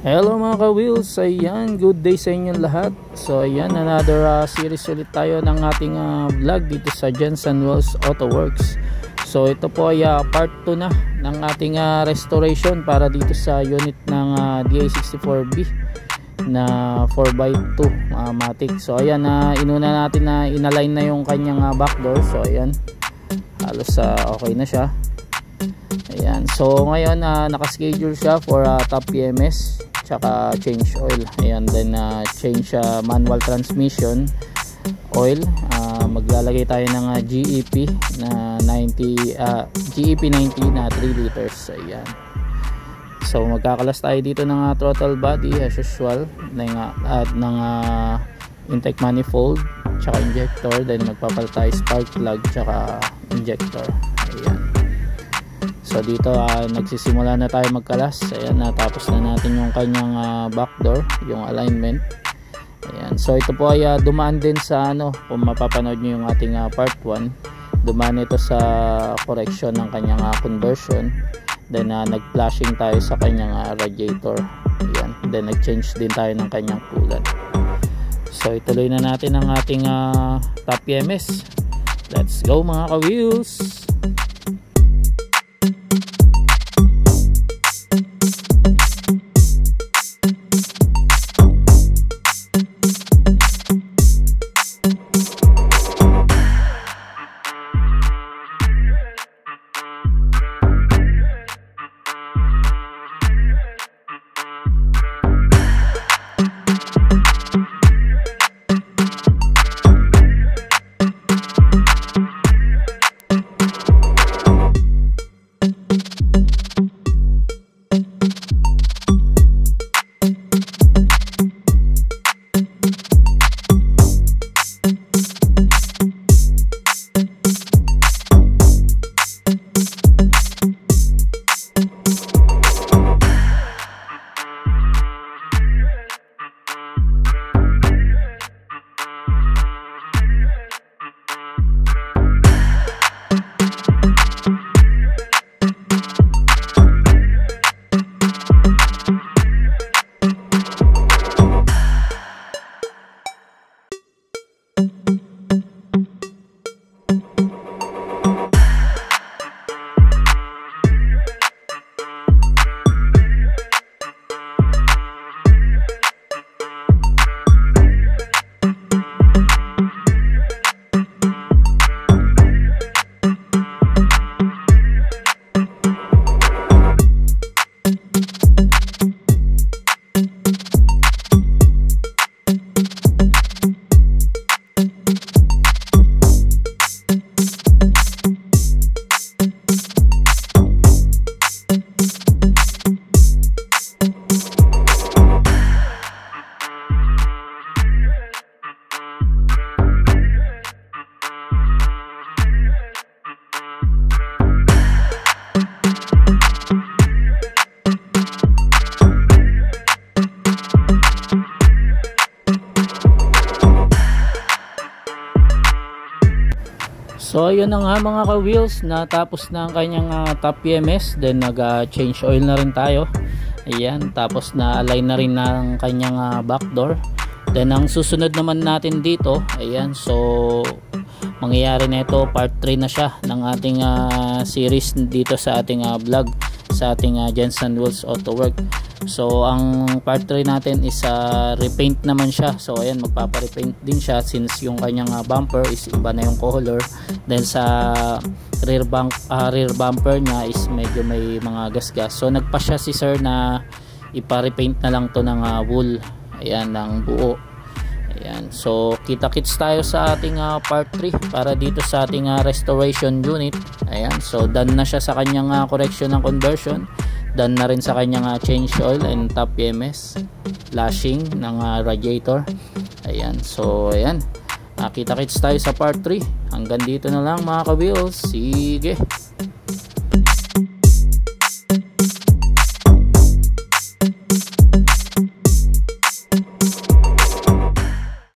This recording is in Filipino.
Hello mga ka-wheels, ayan, good day sa inyong lahat. So ayan, another series ulit tayo ng ating vlog dito sa Jensen Wheels Auto Works. So ito po ay part 2 na ng ating restoration para dito sa unit ng DA64B na 4x2 matic. So ayan, inuna natin na inalign na yung kanyang back door. So ayan, halos okay na siya. Ayan, so ngayon naka-schedule siya for top PMS tsaka change oil. Ayan, then change manual transmission oil. Maglalagay tayo ng GEP na 90 GEP 90 na 3 liters. Ayan, so magkakalas tayo dito ng throttle body as usual ng intake manifold tsaka injector, then magpapalit tayo spark plug tsaka injector. Ayan, so dito nagsisimula na tayo magkalas. Ayan, natapos na natin yung kanyang back door, yung alignment. Ayan, so ito po ay dumaan din sa kung mapapanood nyo yung ating part 1, dumaan ito sa correction ng kanyang conversion. Then nag-flashing tayo sa kanyang radiator. Ayan, then nag-change din tayo ng kanyang coolant. So ituloy na natin ang ating top PMS. Let's go mga ka-wheels. So ayun na nga mga ka-wheels, natapos na ang kanyang top PMS, then nag-change oil na rin tayo. Ayan, tapos na-align na rin ng kanyang back door. Then ang susunod naman natin dito, ayan, so mangyayari na ito, part 3 na siya ng ating series dito sa ating vlog sa ating Jensen Wheels Auto Work. So ang part 3 natin is repaint naman siya. So ayan, magpapa-repaint din siya since yung kanyang bumper is iba na yung color. Then sa rear bumper niya is medyo may mga gasgas. So nagpa siya si sir na ipa-repaint na lang to ng wool. Ayan, ng buo. Ayan, so kita-kits tayo sa ating part 3 para dito sa ating restoration unit. Ayan, so done na siya sa kanyang correction ng conversion. Done na rin sa kanyang change oil and top PMS, flashing ng radiator. Ayan, so ayan, kita-kits tayo sa part 3. Hanggang dito na lang mga ka-wheels. Sige.